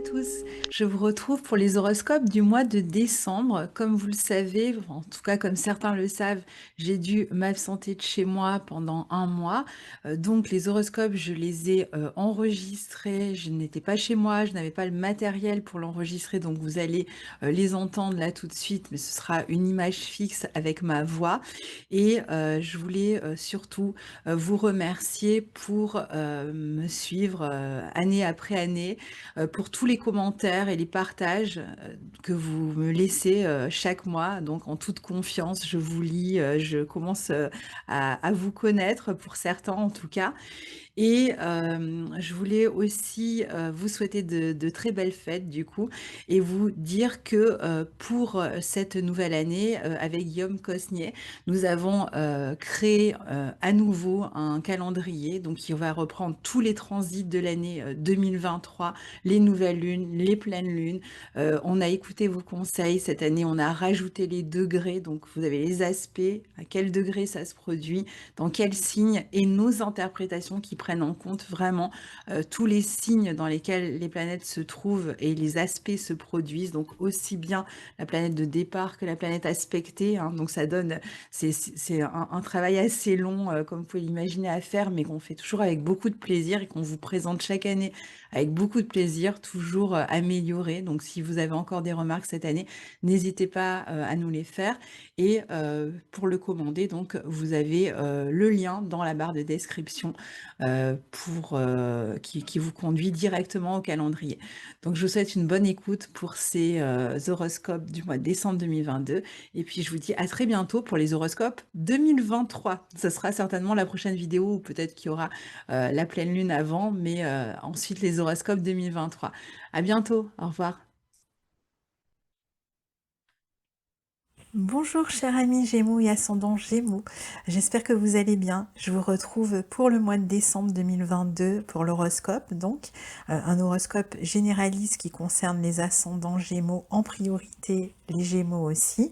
tous, je vous retrouve pour les horoscopes du mois de décembre. Comme vous le savez, en tout cas comme certains le savent, j'ai dû m'absenter de chez moi pendant un mois. Donc les horoscopes, je les ai enregistrés, je n'étais pas chez moi, je n'avais pas le matériel pour l'enregistrer, donc vous allez les entendre là tout de suite, mais ce sera une image fixe avec ma voix. Et je voulais surtout vous remercier pour me suivre année après année, pour tous les commentaires et les partages que vous me laissez chaque mois. Donc en toute confiance, je vous lis, je commence à vous connaître, pour certains en tout cas. Et je voulais aussi vous souhaiter de très belles fêtes du coup et vous dire que pour cette nouvelle année, avec Guillaume Cosnier, nous avons créé à nouveau un calendrier, donc qui va reprendre tous les transits de l'année 2023, les nouvelles lunes, les pleines lunes. On a écouté vos conseils cette année, on a rajouté les degrés, donc vous avez les aspects, à quel degré ça se produit, dans quel signe, et nos interprétations qui prennent en compte vraiment tous les signes dans lesquels les planètes se trouvent et les aspects se produisent, donc aussi bien la planète de départ que la planète aspectée, hein. Donc ça donne, c'est un travail assez long, comme vous pouvez l'imaginer, à faire, mais qu'on fait toujours avec beaucoup de plaisir et qu'on vous présente chaque année avec beaucoup de plaisir, toujours amélioré. Donc si vous avez encore des remarques cette année, n'hésitez pas à nous les faire. Et pour le commander, donc, vous avez le lien dans la barre de description qui vous conduit directement au calendrier. Donc, je vous souhaite une bonne écoute pour ces horoscopes du mois de décembre 2022. Et puis, je vous dis à très bientôt pour les horoscopes 2023. Ce sera certainement la prochaine vidéo, ou peut-être qu'il y aura la pleine lune avant, mais ensuite les horoscopes 2023. À bientôt. Au revoir. Bonjour cher ami Gémeaux et ascendant Gémeaux, j'espère que vous allez bien. Je vous retrouve pour le mois de décembre 2022 pour l'horoscope, donc un horoscope généraliste qui concerne les ascendants Gémeaux en priorité, les Gémeaux aussi.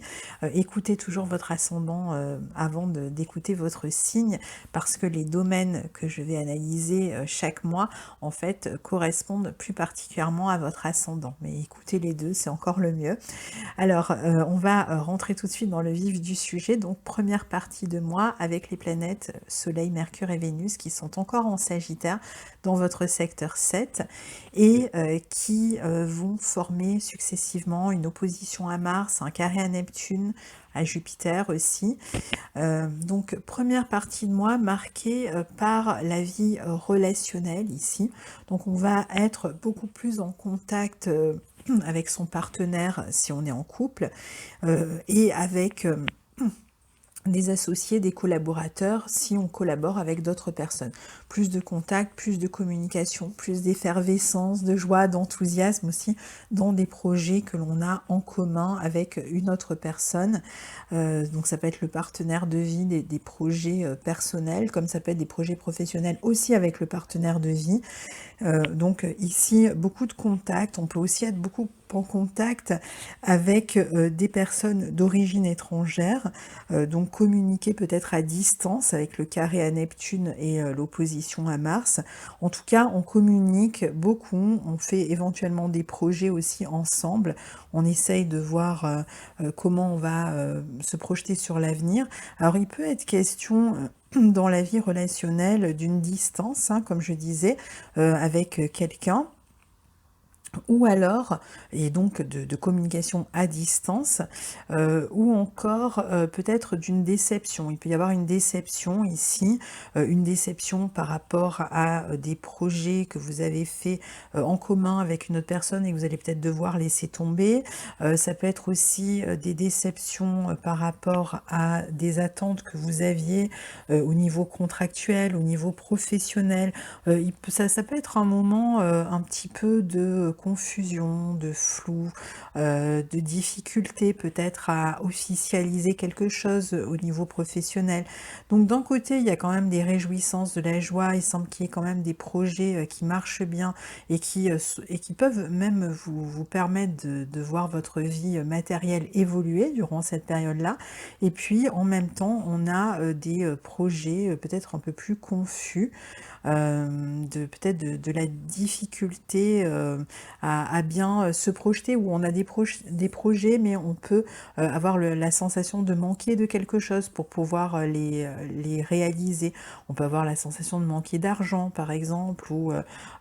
Écoutez toujours votre ascendant avant d'écouter votre signe, parce que les domaines que je vais analyser chaque mois en fait correspondent plus particulièrement à votre ascendant. Mais écoutez les deux, c'est encore le mieux. Alors, on va rentrer tout de suite dans le vif du sujet. Donc, première partie de mois avec les planètes Soleil, Mercure et Vénus qui sont encore en Sagittaire dans votre secteur 7 et qui vont former successivement une opposition à Mars, un carré à Neptune, à Jupiter aussi. Donc, première partie de mois marquée par la vie relationnelle ici. Donc, on va être beaucoup plus en contact avec son partenaire si on est en couple et avec des associés, des collaborateurs, si on collabore avec d'autres personnes. Plus de contact, plus de communication, plus d'effervescence, de joie, d'enthousiasme aussi dans des projets que l'on a en commun avec une autre personne. Donc ça peut être le partenaire de vie, des projets personnels, comme ça peut être des projets professionnels aussi avec le partenaire de vie. Donc ici, beaucoup de contacts. On peut aussi être beaucoup en contact avec des personnes d'origine étrangère, donc communiquer peut-être à distance avec le carré à Neptune et l'opposition à Mars. En tout cas, on communique beaucoup, on fait éventuellement des projets aussi ensemble, on essaye de voir comment on va se projeter sur l'avenir. Alors il peut être question dans la vie relationnelle d'une distance, hein, comme je disais, avec quelqu'un, ou alors, et donc de communication à distance, ou encore peut-être d'une déception. Il peut y avoir une déception ici, une déception par rapport à des projets que vous avez fait en commun avec une autre personne et que vous allez peut-être devoir laisser tomber. Ça peut être aussi des déceptions par rapport à des attentes que vous aviez au niveau contractuel, au niveau professionnel. Ça peut être un moment un petit peu de confusion, de flou, de difficulté peut-être à officialiser quelque chose au niveau professionnel. Donc d'un côté, il y a quand même des réjouissances, de la joie, il semble qu'il y ait quand même des projets qui marchent bien et qui peuvent même vous permettre de voir votre vie matérielle évoluer durant cette période-là. Et puis en même temps, on a des projets peut-être un peu plus confus, peut-être de la difficulté à bien se projeter, où on a des projets, mais on peut avoir la sensation de manquer de quelque chose pour pouvoir les réaliser. On peut avoir la sensation de manquer d'argent, par exemple, ou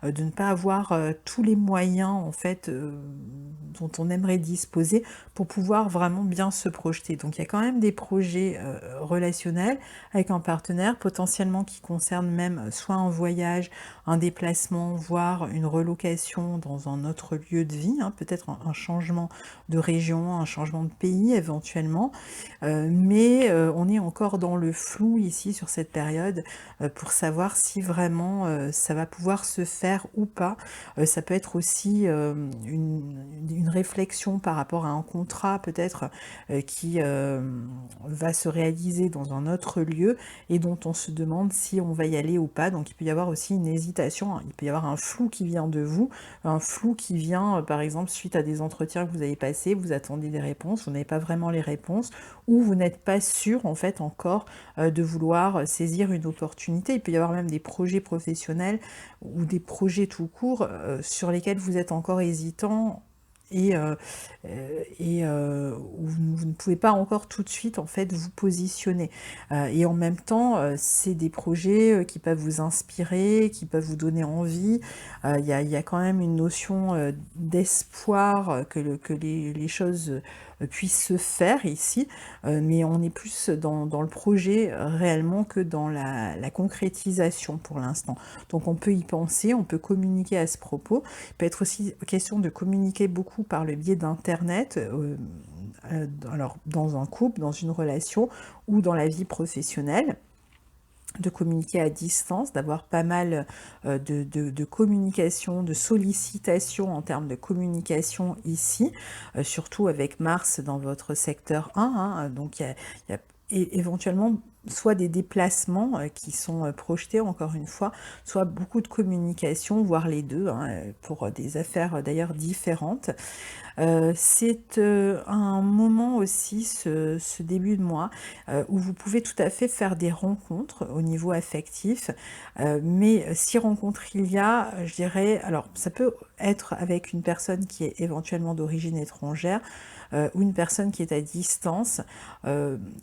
de ne pas avoir tous les moyens, en fait, dont on aimerait disposer pour pouvoir vraiment bien se projeter. Donc il y a quand même des projets relationnels avec un partenaire, potentiellement qui concernent même soit un voyage, un déplacement, voire une relocation dans un autre lieu de vie, hein, peut-être un changement de région, un changement de pays éventuellement. Mais on est encore dans le flou ici sur cette période pour savoir si vraiment ça va pouvoir se faire ou pas. Ça peut être aussi une réflexion par rapport à un contrat peut-être qui va se réaliser dans un autre lieu et dont on se demande si on va y aller ou pas. Donc il peut y avoir aussi une hésitation, hein. Il peut y avoir un flou qui vient de vous, un flou qui vient par exemple suite à des entretiens que vous avez passés, vous attendez des réponses, vous n'avez pas vraiment les réponses, ou vous n'êtes pas sûr en fait encore de vouloir saisir une opportunité. Il peut y avoir même des projets professionnels ou des projets tout court sur lesquels vous êtes encore hésitant et, où vous ne pouvez pas encore tout de suite en fait vous positionner. Et en même temps, c'est des projets qui peuvent vous inspirer, qui peuvent vous donner envie. Il y a quand même une notion d'espoir que les choses puissent se faire ici, mais on est plus dans le projet réellement que dans la concrétisation pour l'instant. Donc on peut y penser, on peut communiquer à ce propos. Il peut être aussi question de communiquer beaucoup par le biais d'internet, alors dans un couple, dans une relation ou dans la vie professionnelle, de communiquer à distance, d'avoir pas mal de communication, de sollicitation en termes de communication ici, surtout avec Mars dans votre secteur 1, hein. Donc il y a éventuellement soit des déplacements qui sont projetés encore une fois, soit beaucoup de communication, voire les deux, hein, pour des affaires d'ailleurs différentes. C'est un moment aussi, ce début de mois, où vous pouvez tout à fait faire des rencontres au niveau affectif, mais si rencontre il y a, je dirais, alors ça peut être avec une personne qui est éventuellement d'origine étrangère, ou une personne qui est à distance.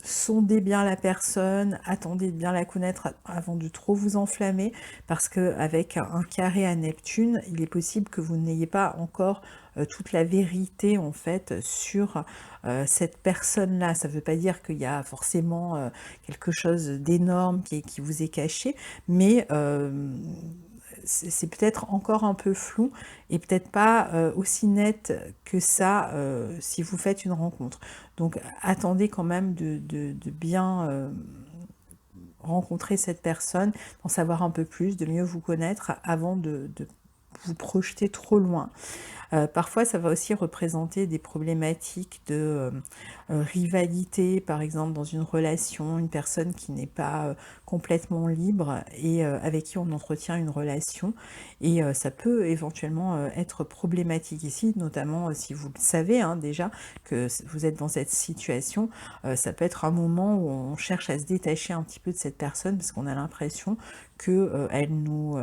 Sondez bien la personne, attendez de bien la connaître avant de trop vous enflammer, parce qu'avec un carré à Neptune, il est possible que vous n'ayez pas encore toute la vérité en fait sur cette personne-là. Ça ne veut pas dire qu'il y a forcément quelque chose d'énorme qui vous est caché, mais c'est peut-être encore un peu flou et peut-être pas aussi net que ça si vous faites une rencontre. Donc attendez quand même de bien rencontrer cette personne, d'en savoir un peu plus, de mieux vous connaître avant de vous projeter trop loin. Parfois, ça va aussi représenter des problématiques de rivalité, par exemple dans une relation, une personne qui n'est pas complètement libre et avec qui on entretient une relation. Et ça peut éventuellement être problématique ici, notamment si vous le savez hein, déjà que vous êtes dans cette situation. Ça peut être un moment où on cherche à se détacher un petit peu de cette personne parce qu'on a l'impression qu'elle nous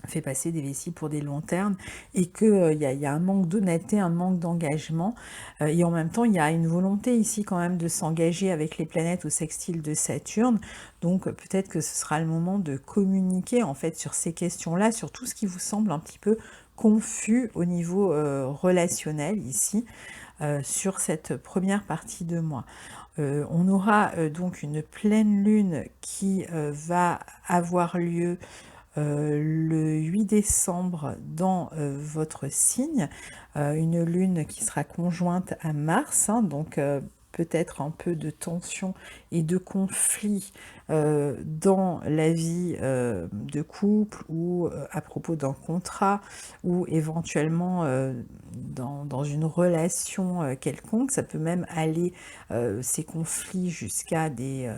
fait passer des vessies pour des lanternes et qu'il y a un manque d'honnêteté, un manque d'engagement et en même temps il y a une volonté ici quand même de s'engager avec les planètes au sextile de Saturne, donc peut-être que ce sera le moment de communiquer en fait sur ces questions-là, sur tout ce qui vous semble un petit peu confus au niveau relationnel ici sur cette première partie de mois. On aura donc une pleine lune qui va avoir lieu le 8 décembre dans votre signe, une lune qui sera conjointe à Mars, hein, donc peut-être un peu de tension et de conflit dans la vie de couple ou à propos d'un contrat ou éventuellement dans une relation quelconque. Ça peut même aller, ces conflits, jusqu'à des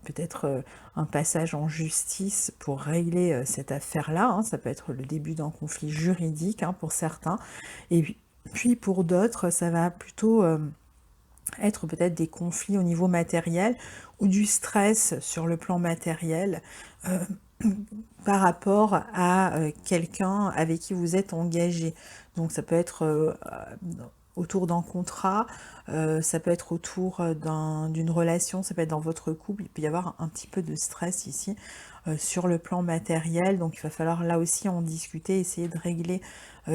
peut-être un passage en justice pour régler cette affaire-là, hein. Ça peut être le début d'un conflit juridique hein, pour certains. Et puis pour d'autres, ça va plutôt être peut-être des conflits au niveau matériel ou du stress sur le plan matériel. par rapport à quelqu'un avec qui vous êtes engagé. Donc ça peut être autour d'un contrat, ça peut être autour d'une relation, ça peut être dans votre couple. Il peut y avoir un petit peu de stress ici sur le plan matériel, donc il va falloir là aussi en discuter, essayer de régler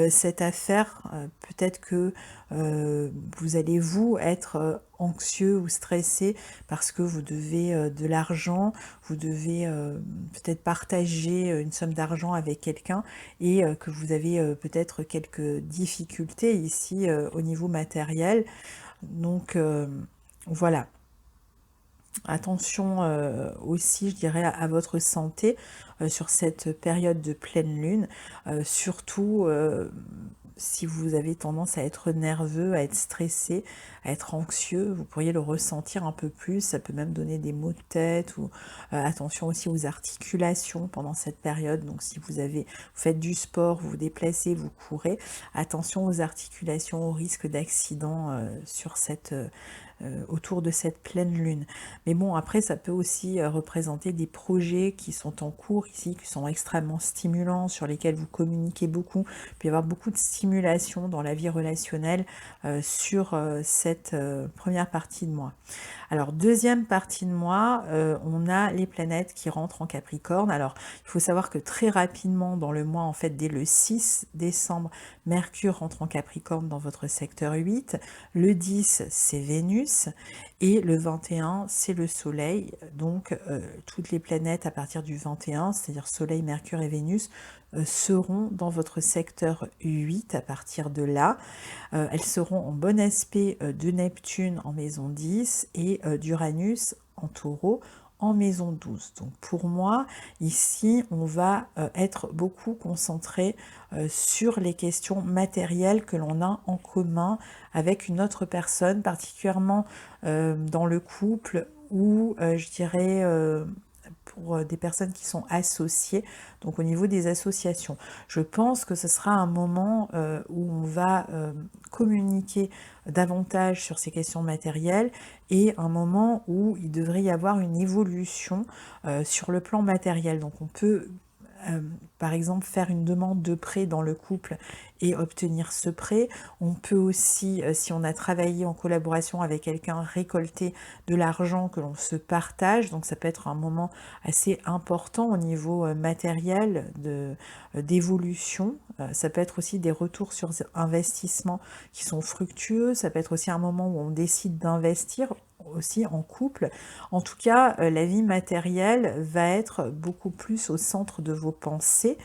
cette affaire. Peut-être que vous allez vous être anxieux ou stressé parce que vous devez de l'argent, vous devez peut-être partager une somme d'argent avec quelqu'un et que vous avez peut-être quelques difficultés ici au niveau matériel. Donc voilà. Attention aussi, je dirais, à votre santé sur cette période de pleine lune. Surtout si vous avez tendance à être nerveux, à être stressé, à être anxieux, vous pourriez le ressentir un peu plus. Ça peut même donner des maux de tête ou attention aussi aux articulations pendant cette période. Donc si vous faites du sport, vous vous déplacez, vous courez, attention aux articulations, au risque d'accident sur cette autour de cette pleine lune. Mais bon, après, ça peut aussi représenter des projets qui sont en cours ici, qui sont extrêmement stimulants, sur lesquels vous communiquez beaucoup. Il peut y avoir beaucoup de stimulation dans la vie relationnelle sur cette première partie de mois. Alors, deuxième partie de mois, on a les planètes qui rentrent en Capricorne. Alors, il faut savoir que très rapidement dans le mois, en fait, dès le 6 décembre, Mercure rentre en Capricorne dans votre secteur 8. Le 10, c'est Vénus. Et le 21, c'est le Soleil. Donc, toutes les planètes à partir du 21, c'est-à-dire Soleil, Mercure et Vénus, seront dans votre secteur 8 à partir de là. Elles seront en bon aspect de Neptune en maison 10 et d'Uranus en taureau en maison 12. Donc pour moi, ici, on va être beaucoup concentré sur les questions matérielles que l'on a en commun avec une autre personne, particulièrement dans le couple ou je dirais pour des personnes qui sont associées, donc au niveau des associations. Je pense que ce sera un moment où on va communiquer davantage sur ces questions matérielles et un moment où il devrait y avoir une évolution sur le plan matériel. Donc on peut par exemple faire une demande de prêt dans le couple et obtenir ce prêt. On peut aussi, si on a travaillé en collaboration avec quelqu'un, récolter de l'argent que l'on se partage. Donc ça peut être un moment assez important au niveau matériel d'évolution. Ça peut être aussi des retours sur investissements qui sont fructueux. Ça peut être aussi un moment où on décide d'investir aussi en couple. En tout cas, la vie matérielle va être beaucoup plus au centre de vos pensées.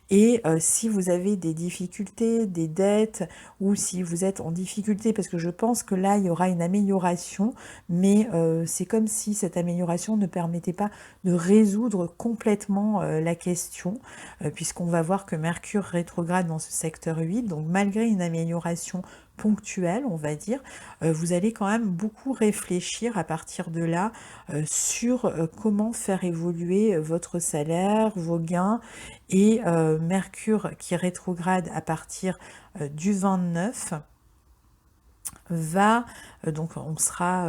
Et si vous avez des difficultés, des dettes, ou si vous êtes en difficulté, parce que je pense que là, il y aura une amélioration, mais c'est comme si cette amélioration ne permettait pas de résoudre complètement la question, puisqu'on va voir que Mercure rétrograde dans ce secteur 8, donc malgré une amélioration ponctuelle, on va dire, vous allez quand même beaucoup réfléchir à partir de là sur comment faire évoluer votre salaire, vos gains, et Mercure qui rétrograde à partir du 29 va, donc on sera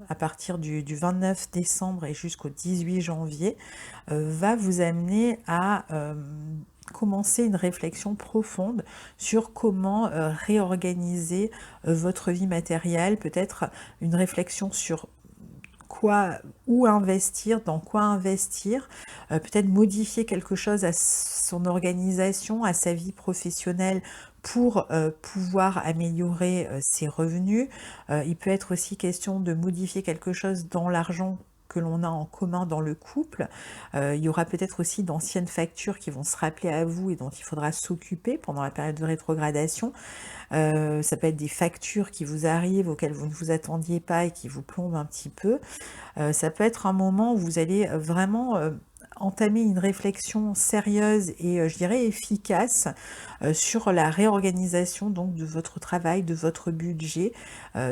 à partir du 29 décembre et jusqu'au 18 janvier, va vous amener à commencer une réflexion profonde sur comment réorganiser votre vie matérielle, peut-être une réflexion sur où investir, dans quoi investir, peut-être modifier quelque chose à son organisation, à sa vie professionnelle pour pouvoir améliorer ses revenus. Il peut être aussi question de modifier quelque chose dans l'argent que l'on a en commun dans le couple. Il y aura peut-être aussi d'anciennes factures qui vont se rappeler à vous et dont il faudra s'occuper pendant la période de rétrogradation. Ça peut être des factures qui vous arrivent auxquelles vous ne vous attendiez pas et qui vous plombent un petit peu. Ça peut être un moment où vous allez vraiment entamer une réflexion sérieuse et je dirais efficace sur la réorganisation donc de votre travail, de votre budget.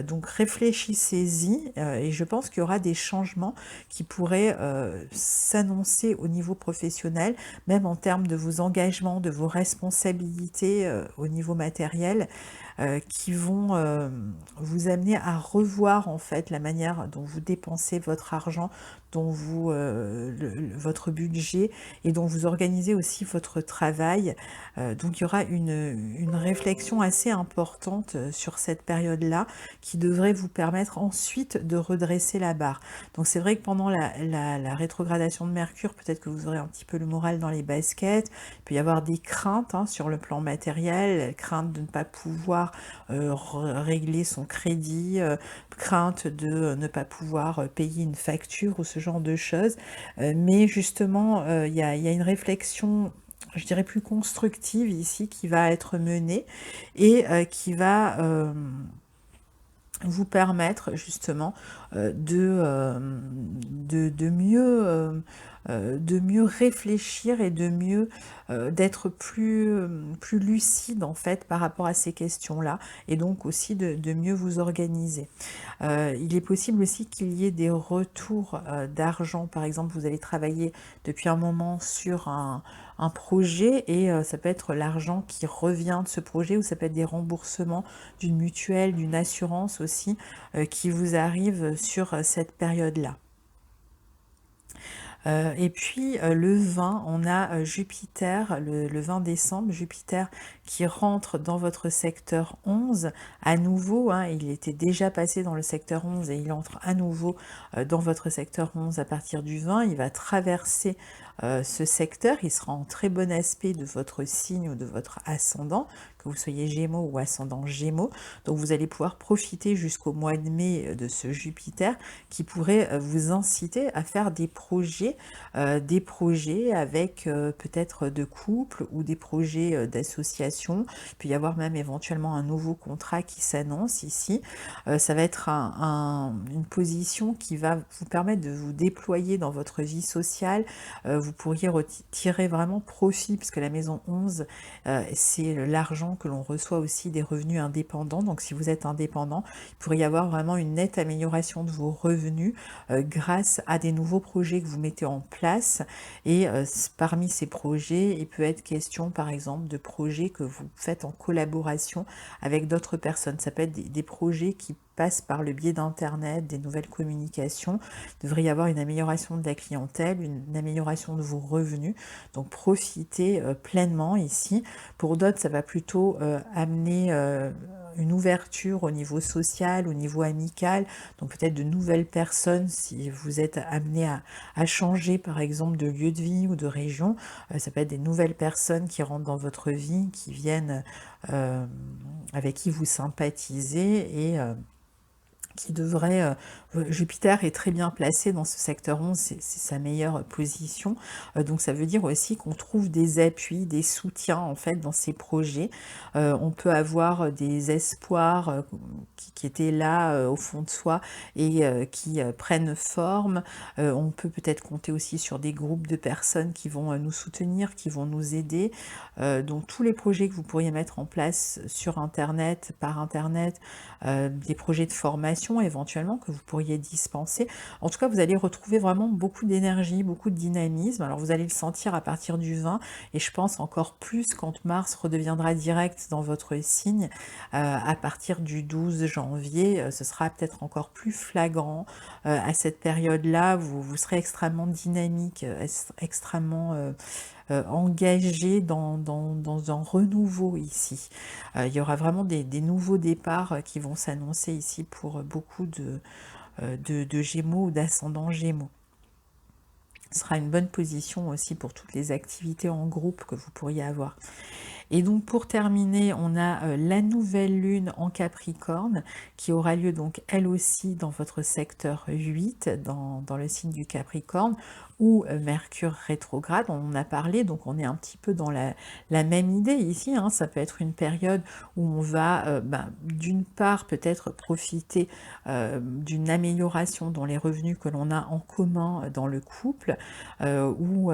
Donc réfléchissez-y et je pense qu'il y aura des changements qui pourraient s'annoncer au niveau professionnel, même en termes de vos engagements, de vos responsabilités au niveau matériel. qui vont vous amener à revoir en fait la manière dont vous dépensez votre argent, dont votre budget et dont vous organisez aussi votre travail. Donc il y aura une réflexion assez importante sur cette période-là qui devrait vous permettre ensuite de redresser la barre. Donc c'est vrai que pendant la rétrogradation de Mercure, peut-être que vous aurez un petit peu le moral dans les baskets, il peut y avoir des craintes sur le plan matériel, crainte de ne pas pouvoir régler son crédit, crainte de ne pas pouvoir payer une facture ou ce genre de choses. Mais justement, il y a une réflexion, je dirais plus constructive ici, qui va être menée et qui va vous permettre justement de mieux réfléchir et d'être plus lucide en fait par rapport à ces questions-là et donc aussi de mieux vous organiser. Il est possible aussi qu'il y ait des retours d'argent. Par exemple, vous allez travailler depuis un moment sur un projet et ça peut être l'argent qui revient de ce projet ou ça peut être des remboursements d'une mutuelle, d'une assurance aussi qui vous arrivent sur cette période-là. Et puis le 20, on a Jupiter, le 20 décembre, Jupiter qui rentre dans votre secteur 11 à nouveau, il était déjà passé dans le secteur 11 et il entre à nouveau dans votre secteur 11 à partir du 20, il va traverser ce secteur, il sera en très bon aspect de votre signe ou de votre ascendant, que vous soyez Gémeaux ou ascendant Gémeaux, donc vous allez pouvoir profiter jusqu'au mois de mai de ce Jupiter qui pourrait vous inciter à faire des projets avec peut-être de couple ou des projets d'association. Il peut y avoir même éventuellement un nouveau contrat qui s'annonce ici. Ça va être une position qui va vous permettre de vous déployer dans votre vie sociale. Vous pourriez retirer vraiment profit, puisque la maison 11, c'est l'argent que l'on reçoit aussi des revenus indépendants. Donc si vous êtes indépendant, il pourrait y avoir vraiment une nette amélioration de vos revenus grâce à des nouveaux projets que vous mettez en place. Et parmi ces projets, il peut être question par exemple de projets que vous faites en collaboration avec d'autres personnes. Ça peut être des projets qui passent par le biais d'internet, des nouvelles communications. Il devrait y avoir une amélioration de la clientèle, une amélioration de vos revenus. Donc profitez pleinement ici. Pour d'autres, ça va plutôt amener une ouverture au niveau social, au niveau amical, donc peut-être de nouvelles personnes si vous êtes amené à changer par exemple de lieu de vie ou de région. Ça peut être des nouvelles personnes qui rentrent dans votre vie, qui viennent avec qui vous sympathisez et qui devrait, Jupiter est très bien placé dans ce secteur 11, c'est sa meilleure position, donc ça veut dire aussi qu'on trouve des appuis, des soutiens en fait dans ces projets. On peut avoir des espoirs qui étaient là au fond de soi et qui prennent forme. On peut peut-être compter aussi sur des groupes de personnes qui vont nous soutenir, qui vont nous aider. Donc tous les projets que vous pourriez mettre en place sur Internet, par Internet, des projets de formation éventuellement que vous pourriez dispenser. En tout cas, vous allez retrouver vraiment beaucoup d'énergie, beaucoup de dynamisme. Alors vous allez le sentir à partir du 20 et je pense encore plus quand Mars redeviendra direct dans votre signe à partir du 12 janvier. Ce sera peut-être encore plus flagrant à cette période-là. Vous serez extrêmement dynamique, extrêmement engagé dans un renouveau ici. Il y aura vraiment des nouveaux départs qui vont s'annoncer ici pour beaucoup de Gémeaux ou d'ascendants Gémeaux. Ce sera une bonne position aussi pour toutes les activités en groupe que vous pourriez avoir. Et donc pour terminer, on a la nouvelle lune en Capricorne qui aura lieu donc elle aussi dans votre secteur 8, dans le signe du Capricorne, où Mercure rétrograde, on en a parlé, donc on est un petit peu dans la même idée ici, ça peut être une période où on va d'une part peut-être profiter d'une amélioration dans les revenus que l'on a en commun dans le couple, ou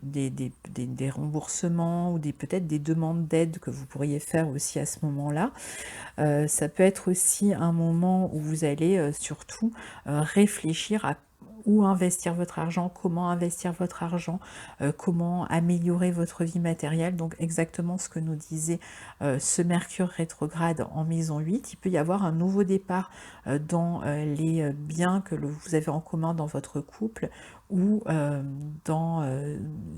des remboursements, ou peut-être des demandes d'aide que vous pourriez faire aussi à ce moment-là. Ça peut être aussi un moment où vous allez surtout réfléchir où investir votre argent, comment investir votre argent, comment améliorer votre vie matérielle. Donc exactement ce que nous disait ce Mercure rétrograde en maison 8. Il peut y avoir un nouveau départ dans les biens que vous avez en commun dans votre couple, ou dans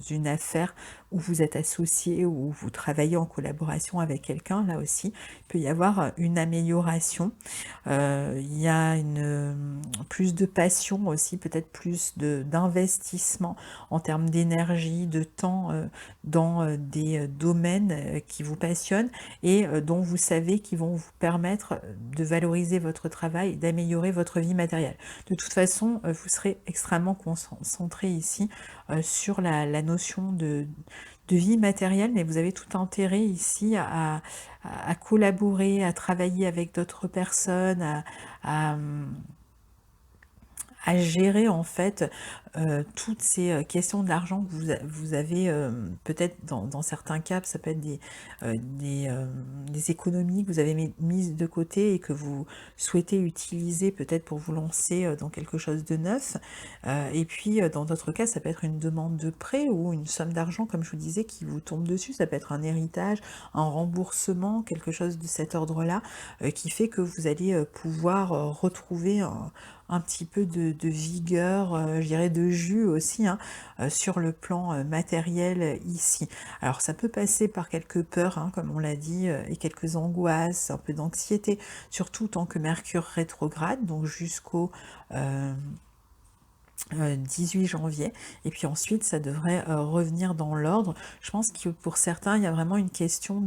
une affaire où vous êtes associé, ou vous travaillez en collaboration avec quelqu'un. Là aussi, il peut y avoir une amélioration. Il y a plus de passion aussi, peut-être plus d'investissement en termes d'énergie, de temps, dans des domaines qui vous passionnent, et dont vous savez qu'ils vont vous permettre de valoriser votre travail, d'améliorer votre vie matérielle. De toute façon, vous serez extrêmement concentré ici sur la notion de vie matérielle, mais vous avez tout intérêt ici à collaborer, à travailler avec d'autres personnes, à, à gérer en fait toutes ces questions d'argent que vous avez, peut-être dans certains cas, ça peut être des économies que vous avez mises de côté et que vous souhaitez utiliser peut-être pour vous lancer dans quelque chose de neuf. Et puis dans d'autres cas, ça peut être une demande de prêt ou une somme d'argent, comme je vous disais, qui vous tombe dessus. Ça peut être un héritage, un remboursement, quelque chose de cet ordre-là, qui fait que vous allez pouvoir retrouver un petit peu de vigueur, je dirais de jus aussi, hein, sur le plan matériel ici. Alors ça peut passer par quelques peurs, hein, comme on l'a dit, et quelques angoisses, un peu d'anxiété, surtout tant que Mercure rétrograde, donc jusqu'au 18 janvier, et puis ensuite ça devrait revenir dans l'ordre. Je pense que pour certains il y a vraiment une question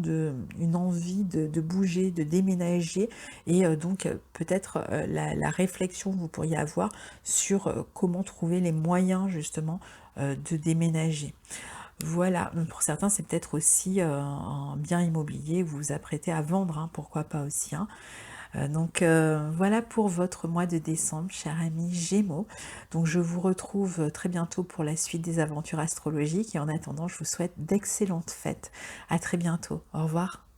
une envie de bouger, de déménager, et donc peut-être la réflexion que vous pourriez avoir sur comment trouver les moyens justement de déménager. Voilà, pour certains c'est peut-être aussi un bien immobilier que vous vous apprêtez à vendre, hein, pourquoi pas aussi, hein. Donc voilà pour votre mois de décembre, cher ami Gémeaux. Donc je vous retrouve très bientôt pour la suite des aventures astrologiques, et en attendant, je vous souhaite d'excellentes fêtes. À très bientôt. Au revoir.